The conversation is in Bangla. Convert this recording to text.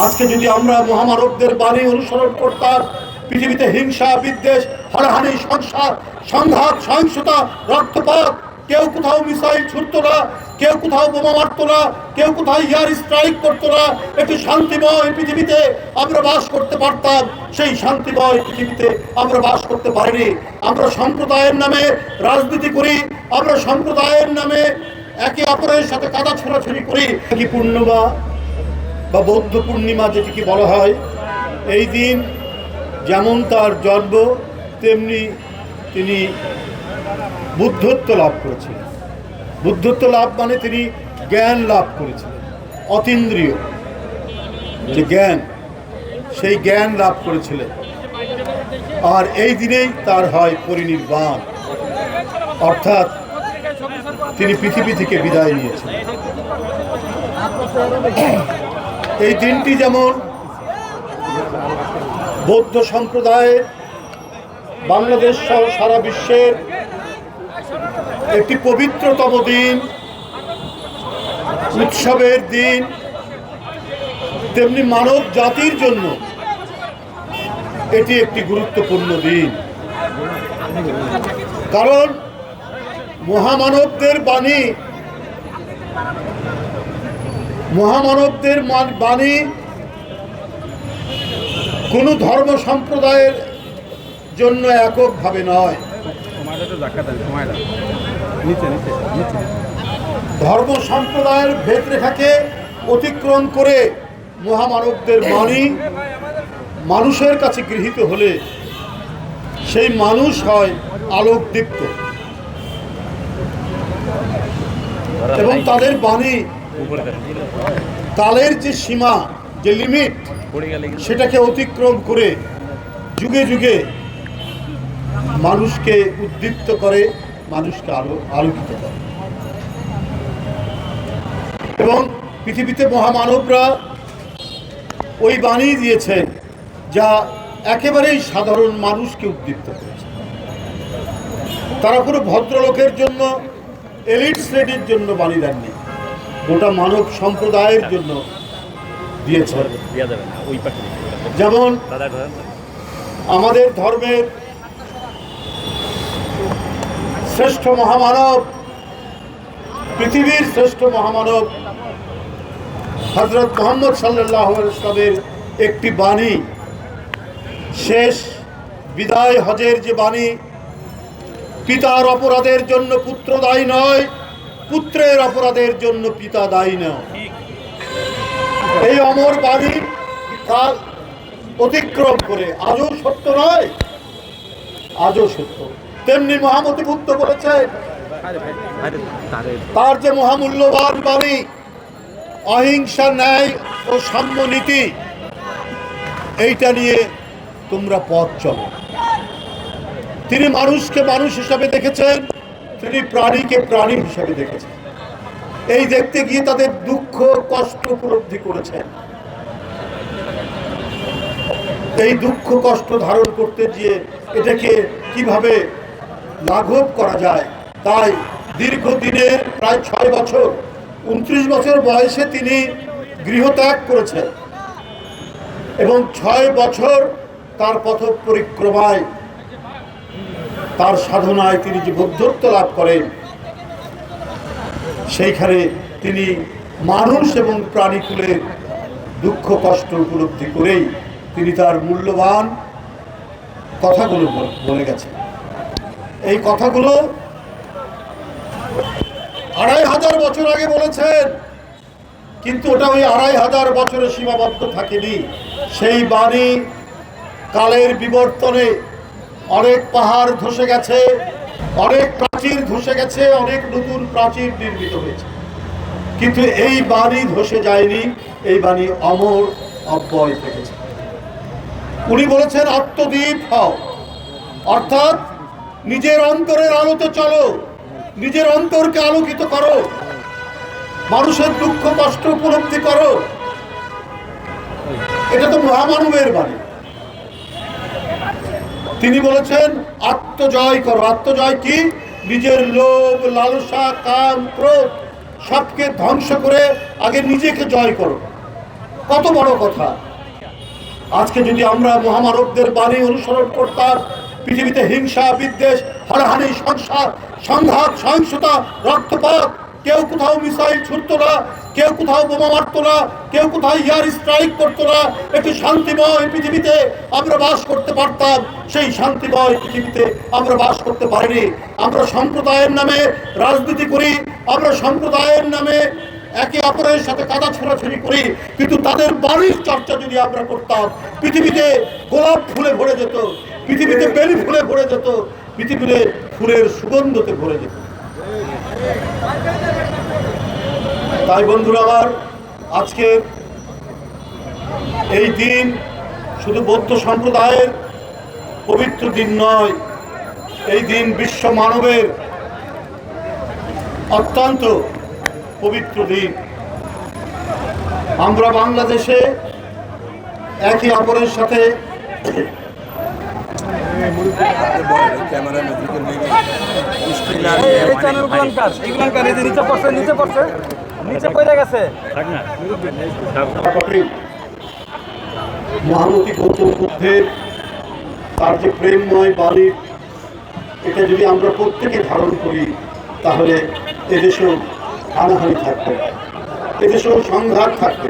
আজকে যদি আমরা মহামানবদের বাণী অনুসরণ করতাম, পৃথিবীতে হিংসা, বিদ্বেষ, হানাহানি, সংঘাত, সহিংসতা, রক্তপাত, কেউ কোথাও মিসাইল ছুটতো না, কেউ কোথাও বোমা মারতো না, কেউ কোথাও এয়ার স্ট্রাইক করতো না, একটি শান্তিময় পৃথিবীতে আমরা বাস করতে পারতাম। সেই শান্তিময় পৃথিবীতে আমরা বাস করতে পারিনি। আমরা সম্প্রদায়ের নামে রাজনীতি করি, আমরা সম্প্রদায়ের নামে একে অপরের সাথে কাদা ছোড়াছুড়ি করি। কি পূর্ণিমা বা বৌদ্ধ পূর্ণিমা যেটিকে বলা হয়, এই দিন যেমন তার জন্ম, তেমনি তিনি বুদ্ধত্ব লাভ করেছিলেন। বুদ্ধত্ব লাভ মানে তিনি জ্ঞান লাভ করেছিলেন, অতীন্দ্রিয় যে জ্ঞান, সেই জ্ঞান লাভ করেছিলেন। আর এই দিনেই তার হয় পরিনির্বাণ, অর্থাৎ তিনি পৃথিবী থেকে বিদায় নিয়েছিলেন। এই দিনটি যেমন বৌদ্ধ সম্প্রদায় বাংলাদেশ সহ সারা বিশ্বের একটি পবিত্রতম দিন, উৎসবের দিন, তেমনি মানব জাতির জন্য এটি একটি গুরুত্বপূর্ণ দিন। কারণ মহামানবদের বাণী, কোন ধর্ম সম্প্রদায়ের জন্য এককভাবে নয়। ধর্ম সম্প্রদায়ের ভেদরেখাকে অতিক্রম করে মহামানবদের বাণী মানুষের কাছে গৃহীত হলে সেই মানুষ হয় আলোকদীপ্ত, এবং তাদের বাণী, কালের যে সীমা, যে লিমিট, সেটাকে অতিক্রম করে যুগে যুগে মানুষকে উদ্দীপ্ত করে, মানুষকে আলোকিত করে। এবং পৃথিবীতে মহামানবরা ওই বাণী দিয়েছেন যা একেবারেই সাধারণ মানুষকে উদ্দীপ্ত করেছে। তারা কোনো ভদ্রলোকের জন্য, এলিট শ্রেণীর জন্য বাণী দেননি, গোটা মানব সম্প্রদায়ের জন্য দিয়েছে। যেমন আমাদের ধর্মের শ্রেষ্ঠ মহামানব, পৃথিবীর শ্রেষ্ঠ মহামানব হযরত মুহাম্মদ সাল্লাল্লাহু আলাইহি ওয়াসাল্লামের একটি বাণী, শেষ বিদায় হজের যে বাণী, পিতার অপরাধের জন্য পুত্র দায়ী নয়, পুত্রের অপরাধের জন্য পিতা দায়ী নয়। এই অমর বাণী কাল অতিক্রম করে আজও সত্য নয়, আজও সত্য। তেমনি মহামতি বুদ্ধ বলেছেন, তার যে মহামূল্যবান বাণী, অহিংসা, ন্যায় ও সাম্য নীতি, এইটা নিয়ে তোমরা পথ চলো। তিনি মানুষকে মানুষ হিসাবে দেখেছেন, তিনি প্রাণীকে প্রাণী হিসাবে দেখেছেন। এই দেখতে গিয়ে তাদের দুঃখ কষ্ট উপলব্ধি করেছেন। এই দুঃখ কষ্ট ধারণ করতে গিয়ে এটাকে কিভাবে লাঘব করা যায়, তাই দীর্ঘদিনের প্রায় 6 বছর, 29 বছর বয়সে তিনি গৃহত্যাগ করেছেন, এবং 6 বছর তার পথ পরিক্রমায়, তার সাধনায় তিনি যে বুদ্ধত্ব লাভ করেন, সেইখানে তিনি মানুষ এবং প্রাণীকুলের দুঃখ কষ্ট উপলব্ধি করেই তিনি তার মূল্যবান কথাগুলো বলে গেছেন। এই কথাগুলো 2500 বছর আগে বলেছেন, কিন্তু ওটা ওই 2500 বছরে সীমাবদ্ধ থাকেনি। সেই বাণী কালের বিবর্তনে অনেক পাহাড় ধসে গেছে, অনেক প্রাচীর ধসে গেছে, অনেক নতুন প্রাচীর নির্মিত হয়েছে, কিন্তু এই বাণী ধসে যায়নি। এই বাণী অমর, অব্যয় থেকেছে। উনি বলেছেন, আত্মদীপ হও, অর্থাৎ নিজের অন্তরের আলোতে চলো, নিজের অন্তরকে আলোকিত করো, মানুষের দুঃখ কষ্ট উপলব্ধি করো। এটা তো মহামানবের বাণী। তিনি বলেছেন, আত্মজয় করো। আত্মজয় কি? নিজের লোভ, লালসা, কাম, ক্রোধ সবকে ধ্বংস করে আগে নিজেকে জয় করো। কত বড় কথা। আজকে যদি আমরা মহামানবদের বাণী অনুসরণ করতাম, পৃথিবীতে হিংসা বিদ্বেষ হানাহানি সংঘাত সহিংসতা রক্তপাত, কেউ কোথাও মিসাইল ছুটতো না, কেউ কোথাও বোমা মারতো না, কেউ কোথাও এয়ার স্ট্রাইক করতো না, একটি শান্তিময় পৃথিবীতে আমরা বাস করতে পারতাম। সেই শান্তিময় পৃথিবীতে আমরা বাস করতে পারিনি। আমরা সম্প্রদায়ের নামে রাজনীতি করি, আমরা সম্প্রদায়ের নামে একে অপরের সাথে কাদা ছোড়াছুড়ি করি, কিন্তু তাদের বাড়ির চর্চা যদি আমরা করতাম, পৃথিবীতে গোলাপ ফুলে ভরে যেত, পৃথিবীতে বেলি ফুলে ভরে যেত, পৃথিবীতে ফুলের সুগন্ধতে ভরে যেত। তাই বন্ধুরা আমার, আজকে এই দিন শুধু বৌদ্ধ সম্প্রদায়ের পবিত্র দিন নয়, এই দিন বিশ্ব মানবের অত্যন্ত পবিত্র দিন। আমরা বাংলাদেশে একে অপরের সাথে মহামতি গৌতম বুদ্ধের তার যে প্রেমময় বাণী, এটা যদি আমরা প্রত্যেকে ধারণ করি, তাহলে এদেশেও হানাহানি থাকবে, এদেশেও সংঘাত থাকবে।